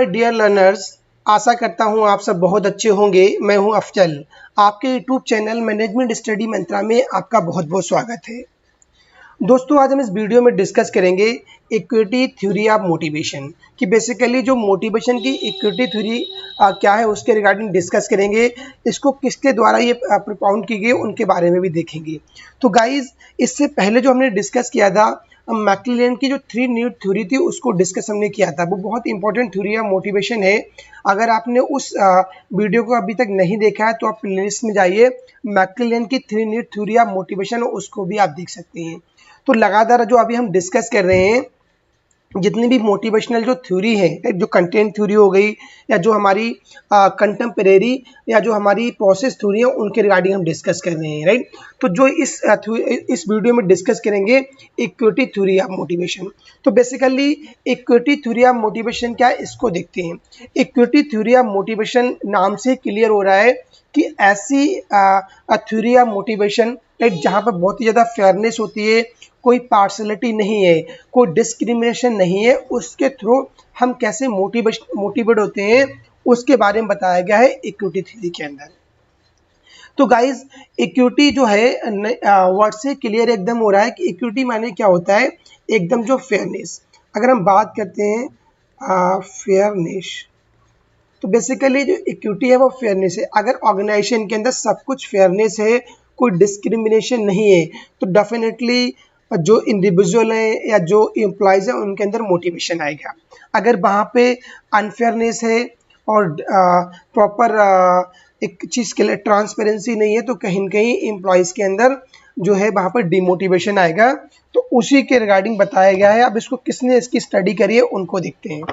Dear learners, आशा करता हूँ आप सब बहुत अच्छे होंगे। मैं हूँ अफजल। आपके यूट्यूब चैनल मैनेजमेंट स्टडी मंत्रा में आपका बहुत बहुत स्वागत है। दोस्तों, आज हम इस वीडियो में डिस्कस करेंगे इक्विटी थ्योरी ऑफ मोटिवेशन कि बेसिकली जो मोटिवेशन की इक्विटी थ्योरी क्या है उसके रिगार्डिंग डिस्कस करेंगे। इसको किसके द्वारा ये प्रोपाउंड की गई उनके बारे में भी देखेंगे। तो गाइज, इससे पहले जो हमने डिस्कस किया था मैक्लेलैंड की जो 3 नीड थ्योरी थी उसको डिस्कस हमने किया था। वो बहुत इंपॉर्टेंट थ्योरी ऑफ मोटिवेशन है। अगर आपने उस वीडियो को अभी तक नहीं देखा है तो आप प्लेलिस्ट में जाइए, मैक्लेलैंड की 3 नीड थ्योरी ऑफ मोटिवेशन उसको भी आप देख सकते हैं। तो लगातार जो अभी हम डिस्कस कर रहे हैं जितनी भी मोटिवेशनल जो थ्योरी है, जो कंटेंट थ्योरी हो गई या जो हमारी कंटेम्परेरी या जो हमारी प्रोसेस थ्योरी है उनके रिगार्डिंग हम डिस्कस कर रहे हैं, राइट। तो जो इस वीडियो में डिस्कस करेंगे इक्विटी थ्योरी ऑफ मोटिवेशन। तो basically equity theory of motivation क्या है इसको देखते हैं। इक्विटी थ्योरी ऑफ मोटिवेशन नाम से क्लियर हो रहा है कि ऐसी थ्योरी ऑफ मोटिवेशन जहाँ पर बहुत ही ज़्यादा फेयरनेस होती है, कोई पार्शलिटी नहीं है, कोई डिस्क्रिमिनेशन नहीं है, उसके थ्रू हम कैसे मोटिवेट होते हैं उसके बारे में बताया गया है इक्विटी थ्योरी के अंदर। तो गाइज, इक्विटी जो है वर्ड से क्लियर एकदम हो रहा है कि इक्विटी माने क्या होता है, एकदम जो फेयरनेस। अगर हम बात करते हैं फेयरनेस, तो बेसिकली जो इक्विटी है वो फेयरनेस है। अगर ऑर्गेनाइजेशन के अंदर सब कुछ फेयरनेस है, कोई डिस्क्रिमिनेशन नहीं है, तो डेफिनेटली जो इंडिविजुअल है या जो एम्प्लॉयज है उनके अंदर मोटिवेशन आएगा। अगर वहाँ पे अनफेयरनेस है और प्रॉपर एक चीज़ के लिए ट्रांसपेरेंसी नहीं है तो कहीं न कहीं एम्प्लॉयज़ के अंदर जो है वहाँ पर डिमोटिवेशन आएगा। तो उसी के रिगार्डिंग बताया गया है। अब इसको किसने इसकी स्टडी करी है उनको देखते हैं।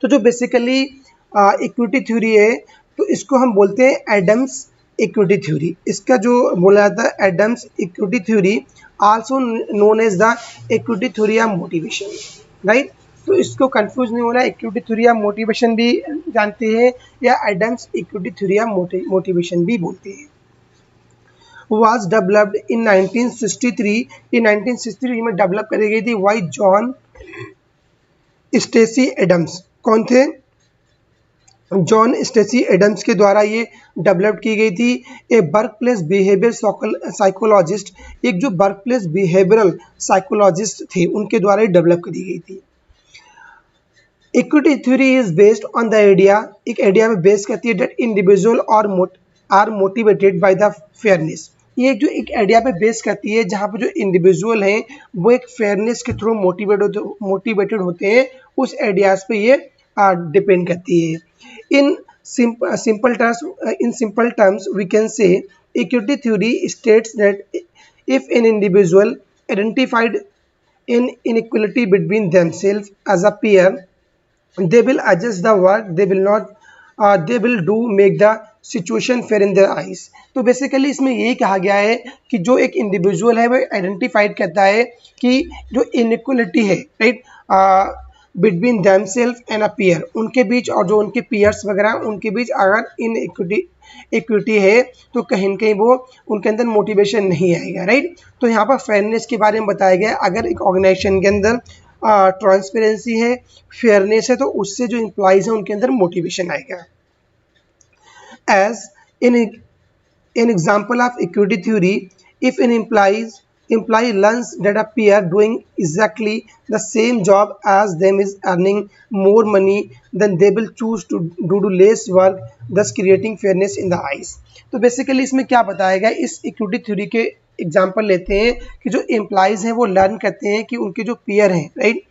तो जो बेसिकली इक्विटी थ्योरी है तो इसको हम बोलते हैं एडम्स इक्विटी थ्योरी। इसका जो बोला जाता है Adams equity theory, also known as the equity theory of motivation, right. तो इसको कंफ्यूज नहीं होना, इक्विटी थ्योरी ऑफ मोटिवेशन भी जानते हैं या Adams equity theory of motivation भी बोलते हैं। Was developed in 1963। ये 1963 में डेवलप करी गई थी बाय जॉन स्टेसी एडम्स। कौन थे? जॉन स्टेसी एडम्स के द्वारा ये डेवलप की गई थी। ए वर्क प्लेस बिहेवियर साइकोलॉजिस्ट, एक जो वर्क प्लेस बिहेवियरल साइकोलॉजिस्ट थे उनके द्वारा ये डेवलप करी गई थी। Equity theory is based on the idea, एक आइडिया में बेस करती है that individual are motivated by the fairness. ये जो एक आइडिया पे बेस करती है जहाँ पे जो इंडिविजुअल हैं वो एक फेयरनेस के थ्रू मोटिवेटेड होते हैं, उस आइडियाज पे ये डिपेंड करती है। In simple terms, we can say equity theory states that if an individual identified an inequality between themselves as a peer, they will adjust the work they will do make the situation fair in their eyes. तो basically इसमें यही कहा गया है कि जो एक individual है वो आइडेंटिफाइड करता है कि जो इनइक्वलिटी है, right, between them self and a peer, उनके बीच और जो उनके पीयर्स वगैरह उनके बीच अगर इन इक्विटी है तो कहीं न कहीं वो उनके अंदर मोटिवेशन नहीं आएगा, राइट। तो यहाँ पर फेयरनेस के बारे में बताया गया है। अगर एक ऑर्गेनाइजेशन के अंदर ट्रांसपेरेंसी है, फेयरनेस है, तो उससे जो एम्प्लॉयज हैं उनके अंदर मोटिवेशन आएगा। As in example of equity theory, if an employee learns that a peer doing exactly the same job as them is earning more money, then they will choose to do less work, thus creating fairness in the eyes। तो basically इसमें क्या बताया गया, इस equity theory के example लेते हैं कि जो एम्प्लॉयज़ हैं वो लर्न करते हैं कि उनके जो पीयर हैं, राइट,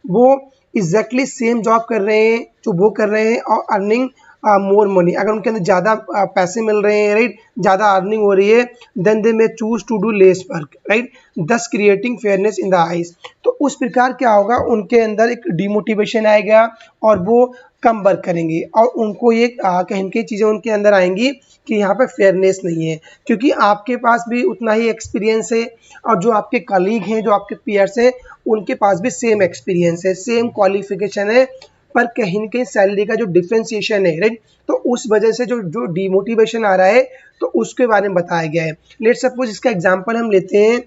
वो एग्जैक्टली सेम जॉब कर रहे हैं जो वो कर रहे हैं और अर्निंग मोर मनी, अगर उनके अंदर ज़्यादा पैसे मिल रहे हैं, राइट, ज़्यादा अर्निंग हो रही है, then they may choose to do less work, right, thus creating fairness in the eyes. तो उस प्रकार क्या होगा, उनके अंदर एक डिमोटिवेशन आएगा और वो कम वर्क करेंगे और उनको ये कहीं कहीं चीज़ें उनके अंदर आएंगी कि यहाँ पर फेयरनेस नहीं है, क्योंकि आपके पास भी उतना ही एक्सपीरियंस है और जो आपके कलीग हैं, जो आपके पीयर्स हैं, उनके पास भी सेम एक्सपीरियंस है, सेम क्वालिफिकेशन है, पर कहीं न कहीं सैलरी का जो डिफ्रेंसिएशन है, राइट, तो उस वजह से जो डिमोटिवेशन आ रहा है तो उसके बारे में बताया गया है। लेट्स सपोज इसका एग्जांपल हम लेते हैं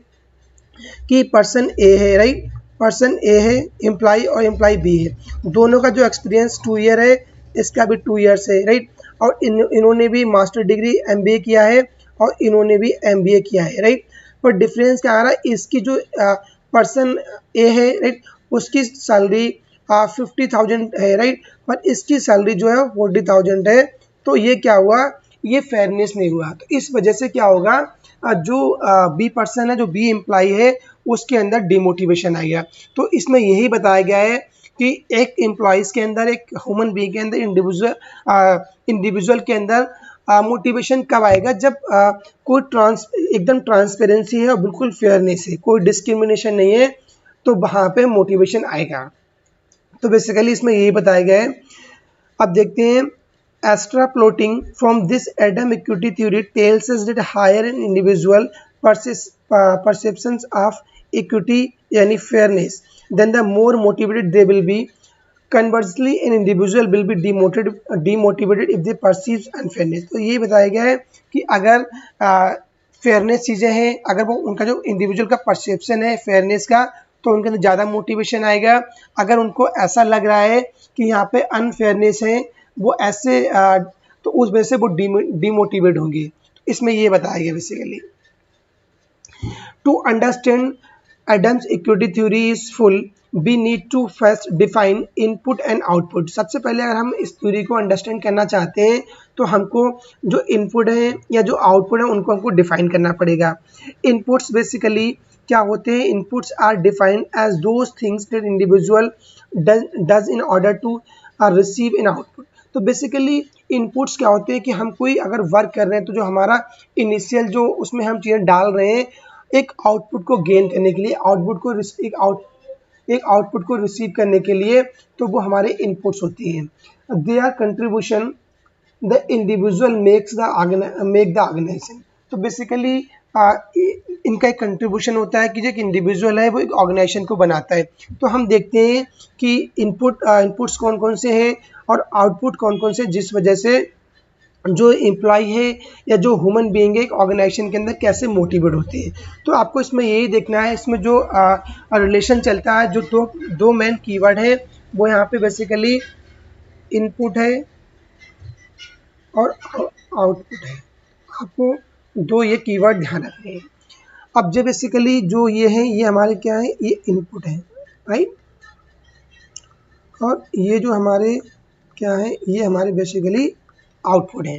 कि पर्सन ए है, राइट, पर्सन ए है एम्प्लॉय और एम्प्लॉय बी है, दोनों का जो एक्सपीरियंस 2 ईयर है, इसका भी 2 ईयर्स है, राइट। और इन्होंने भी मास्टर डिग्री MBA किया है और इन्होंने भी MBA किया है, राइट। पर डिफरेंस क्या आ रहा है, इसकी जो पर्सन ए है, राइट, उसकी सैलरी 50,000 है, राइट, पर इसकी सैलरी जो है 40,000 है। तो ये क्या हुआ, ये फेयरनेस नहीं हुआ। तो इस वजह से क्या होगा, जो बी पर्सन है, जो बी एम्प्लॉय है, उसके अंदर डिमोटिवेशन आएगा। तो इसमें यही बताया गया है कि एक एम्प्लॉयज़ के अंदर, एक ह्यूमन बीइंग के अंदर, इंडिविजुअल के अंदर मोटिवेशन कब आएगा, जब कोई एकदम ट्रांसपेरेंसी है और बिल्कुल फेयरनेस है, कोई डिस्क्रिमिनेशन नहीं है, तो वहाँ पे मोटिवेशन आएगा। तो बेसिकली इसमें यही बताया गया है। अब देखते हैं, extrapolating from this Adam equity theory tells us that higher an individual perceptions of equity यानी fairness, then the more motivated they will be. Conversely, an individual will be demotivated if they perceive unfairness. तो ये बताया गया है कि अगर fairness चीज़ें हैं, अगर वो उनका जो इंडिविजुअल का परसेप्शन है फेयरनेस का, तो उनके अंदर ज़्यादा मोटिवेशन आएगा। अगर उनको ऐसा लग रहा है कि यहाँ पे अनफेयरनेस है, वो ऐसे तो उस वजह से वो डिमोटिवेट होंगे। तो इसमें ये बताया गया basically. To understand Adams equity theory is full, we need to first define input and output. सबसे पहले अगर हम इस थ्योरी को अंडरस्टैंड करना चाहते हैं तो हमको जो इनपुट है या जो आउटपुट है उनको हमको डिफाइन करना पड़ेगा। इनपुट्स बेसिकली क्या होते हैं, inputs are defined as those things that individual does in order to receive in output. तो बेसिकली इनपुट्स क्या होते हैं कि हम कोई अगर वर्क कर रहे हैं तो जो हमारा इनिशियल जो उसमें हम चीज़ें डाल रहे हैं एक आउटपुट को गेन करने के लिए, एक आउटपुट को रिसीव करने के लिए, तो वो हमारे इनपुट्स होती हैं। They are contribution the individual make the organisation. तो बेसिकली इनका एक कंट्रीब्यूशन होता है कि जो एक इंडिविजुअल है वो एक ऑर्गेनाइजेशन को बनाता है। तो हम देखते हैं कि इनपुट्स कौन कौन से हैं और आउटपुट कौन कौन से, जिस वजह से जो एम्प्लॉय है या जो ह्यूमन बीइंग है एक ऑर्गेनाइजेशन के अंदर कैसे मोटिवेट होते हैं। तो आपको इसमें यही देखना है, इसमें जो रिलेशन चलता है, जो दो मेन कीवर्ड है वो यहाँ पे बेसिकली इनपुट है और आउटपुट है। आपको दो ये कीवर्ड ध्यान रखने हैं। अब जो बेसिकली जो ये है, ये हमारे क्या है, ये इनपुट है, राइट, और ये जो हमारे क्या है, ये हमारे बेसिकली आउटपुट है।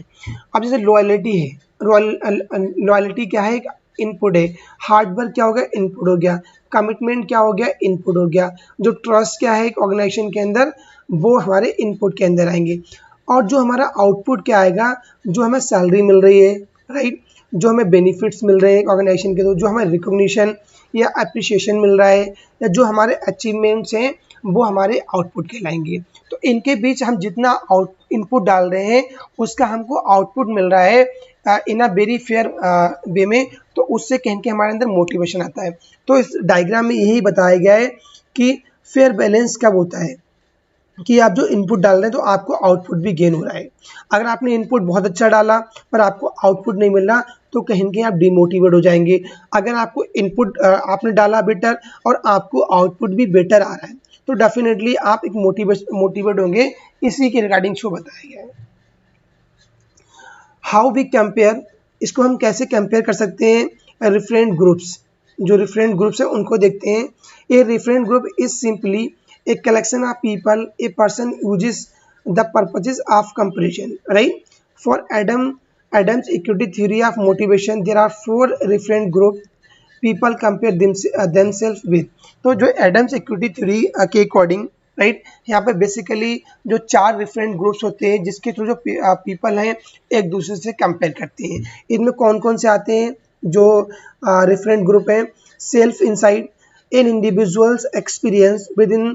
अब जैसे लॉयल्टी है, लॉयल्टी क्या है, एक इनपुट है। हार्ड वर्क क्या हो गया, इनपुट हो गया। कमिटमेंट क्या हो गया, इनपुट हो गया। जो ट्रस्ट क्या है एक ऑर्गेनाइजेशन के अंदर, वो हमारे इनपुट के अंदर आएंगे। और जो हमारा आउटपुट क्या आएगा, जो हमें सैलरी मिल रही है, राइट, जो हमें बेनिफिट्स मिल रहे हैं एक ऑर्गेनाइजेशन के थ्रू, जो हमें रिकॉग्निशन या अप्रिसिएशन मिल रहा है, या जो हमारे अचीवमेंट्स हैं, वो हमारे आउटपुट कहलाएंगे। तो इनके बीच हम जितना इनपुट डाल रहे हैं उसका हमको आउटपुट मिल रहा है इन अ वेरी फेयर वे में, तो उससे कहीं के हमारे अंदर मोटिवेशन आता है। तो इस डायग्राम में यही बताया गया है कि फेयर बैलेंस कब होता है, कि आप जो इनपुट डाल रहे हैं तो आपको आउटपुट भी गेन हो रहा है। अगर आपने इनपुट बहुत अच्छा डाला पर आपको आउटपुट नहीं मिल रहा, तो कहीं कहीं आप डिमोटिवेट हो जाएंगे। अगर आपको इनपुट आपने डाला बेटर और आपको आउटपुट भी बेटर आ रहा है, तो डेफिनेटली आप एक मोटिवेट होंगे। इसी के रिगार्डिंग शो बताया गया है। हाउ वी कंपेयर, इसको हम कैसे कंपेयर कर सकते हैं रिफरेंट ग्रुप्स। जो रिफरेंट ग्रुप्स हैं उनको देखते हैं। A referent group is simply a collection of people a person uses the purposes of comparison, right? For Adam's equity theory of motivation, there are 4 reference group people compare themselves with. तो जो Adams equity theory के according, right, यहाँ पे basically जो 4 different groups होते हैं जिसके through जो पीपल हैं एक दूसरे से कंपेयर करते हैं। इनमें कौन कौन से आते हैं जो डिफरेंट ग्रुप हैं? Self inside, an individual's experience within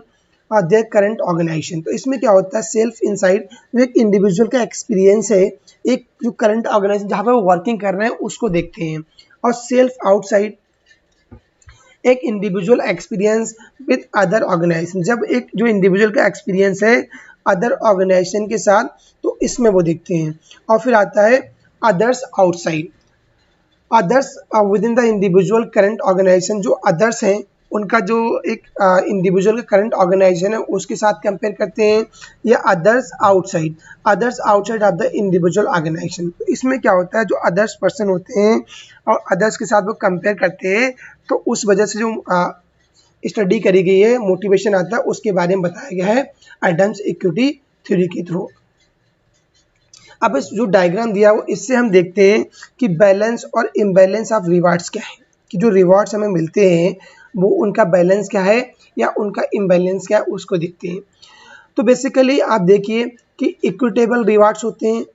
their current organisation. तो इसमें क्या होता है, सेल्फ इनसाइट जो एक इंडिविजुअल का एक्सपीरियंस है एक जो करंट ऑर्गेनाइजेशन जहाँ पे वो वर्किंग कर रहे हैं उसको देखते हैं। और सेल्फ आउटसाइड एक individual experience with other organisation, जब एक जो इंडिविजुअल का एक्सपीरियंस है अदर ऑर्गेनाइजेशन के साथ, तो इसमें वो देखते हैं। और फिर आता है others outside, others within the individual current organisation. जो अदर्स हैं उनका जो एक इंडिविजुअल का करंट ऑर्गेनाइजेशन है उसके साथ कंपेयर करते हैं, या others outside of the individual organisation. तो इसमें क्या होता है, जो अदर्स पर्सन होते हैं और अदर्स के साथ वो कंपेयर करते हैं, तो उस वजह से जो स्टडी करी गई है, मोटिवेशन आता है, उसके बारे में बताया गया है एडम्स इक्विटी थ्योरी के थ्रू। अब इस जो डायग्राम दिया वो इससे हम देखते हैं कि बैलेंस और इम्बैलेंस ऑफ रिवार्ड्स क्या है, कि जो रिवार्ड्स हमें मिलते हैं वो उनका बैलेंस क्या है या उनका इम्बैलेंस क्या है, उसको देखते हैं। तो बेसिकली आप देखिए कि इक्विटेबल रिवार्ड्स होते हैं,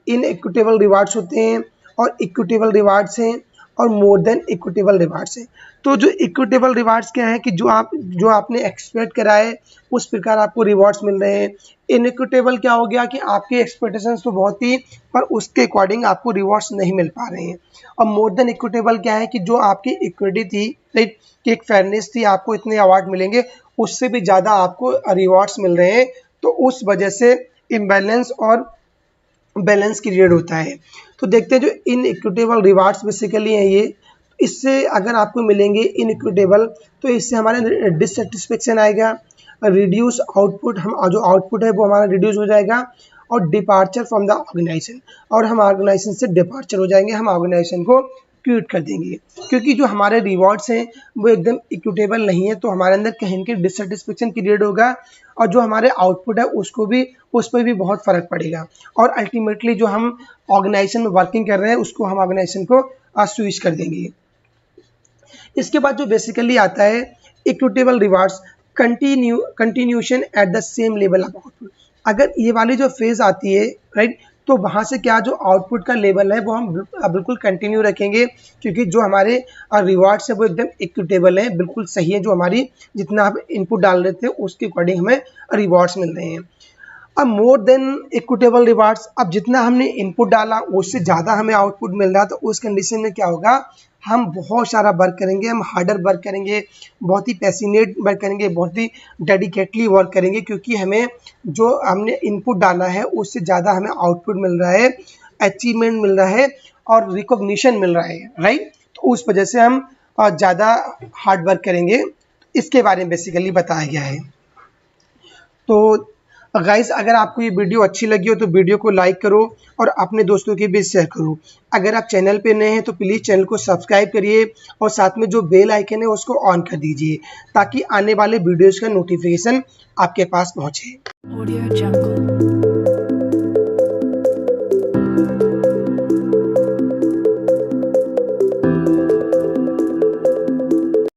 इनइक्विटेबल रिवार्ड्स होते हैं, और इक्विटेबल रिवार्ड्स हैं, और मोर देन इक्विटेबल रिवार्ड्स हैं। तो जो इक्विटेबल रिवार्ड्स क्या है कि जो आपने एक्सपेक्ट करा है उस प्रकार आपको रिवॉर्ड्स मिल रहे हैं। इनइक्विटेबल क्या हो गया कि आपके एक्सपेक्टेशंस तो बहुत थी पर उसके अकॉर्डिंग आपको रिवॉर्ड्स नहीं मिल पा रहे हैं। और मोर देन इक्विटेबल क्या है कि जो आपकी इक्विटी थी, राइट, कि एक फेयरनेस थी, आपको इतने अवार्ड मिलेंगे, उससे भी ज़्यादा आपको रिवॉर्ड्स मिल रहे हैं, तो उस वजह से इम्बैलेंस और बैलेंस क्रिएट होता है। तो देखते हैं जो इनइक्विटेबल रिवार्ड्स बेसिकली हैं ये, इससे अगर आपको मिलेंगे इनइक्विटेबल तो इससे हमारे डिससेटिस्फेक्शन आएगा, रिड्यूस आउटपुट, हम जो आउटपुट है वो हमारा रिड्यूस हो जाएगा, और डिपार्चर फ्रॉम द ऑर्गेनाइजेशन, और हम ऑर्गेनाइजेशन से डिपार्चर हो जाएंगे, हम ऑर्गेनाइजेशन को क्विट कर देंगे, क्योंकि जो हमारे रिवॉर्ड्स हैं वो एकदम इक्विटेबल नहीं है, तो हमारे अंदर कहीं के डिससेटिस्फेक्शन क्रिएट होगा, और जो हमारे आउटपुट है उस पर भी बहुत फ़र्क पड़ेगा, और अल्टीमेटली जो हम ऑर्गेनाइजेशन में वर्किंग कर रहे हैं उसको हम ऑर्गेनाइजेशन को स्विच कर देंगे। इसके बाद जो बेसिकली आता है equitable rewards, continuation at the same level of output. अगर ये वाली जो फेज आती है, राइट, तो वहाँ से क्या जो आउटपुट का लेवल है वो हम बिल्कुल कंटिन्यू रखेंगे, क्योंकि जो हमारे रिवार्ड्स है वो एकदम इक्विटेबल है, बिल्कुल सही है, जो हमारी जितना आप इनपुट डाल रहे थे उसके अकॉर्डिंग हमें रिवार्ड्स मिल रहे हैं। अब मोर देन इक्विटेबल रिवार्ड्स, अब जितना हमने इनपुट डाला उससे ज़्यादा हमें आउटपुट मिल रहा है, तो उस कंडीशन में क्या होगा, हम बहुत सारा वर्क करेंगे, हम हार्डर वर्क करेंगे, बहुत ही पैसिनेट वर्क करेंगे, बहुत ही डेडिकेटली वर्क करेंगे, क्योंकि हमें जो हमने इनपुट डाला है उससे ज़्यादा हमें आउटपुट मिल रहा है, अचीवमेंट मिल रहा है, और रिकॉग्निशन मिल रहा है, राइट। तो उस वजह से हम ज़्यादा हार्ड वर्क करेंगे। इसके बारे में बेसिकली बताया गया है। तो गाइस, अगर आपको ये वीडियो अच्छी लगी हो तो वीडियो को लाइक करो और अपने दोस्तों के बीच शेयर करो। अगर आप चैनल पे नए हैं तो प्लीज़ चैनल को सब्सक्राइब करिए, और साथ में जो बेल आइकन है उसको ऑन कर दीजिए, ताकि आने वाले वीडियोज़ का नोटिफिकेशन आपके पास पहुँचे।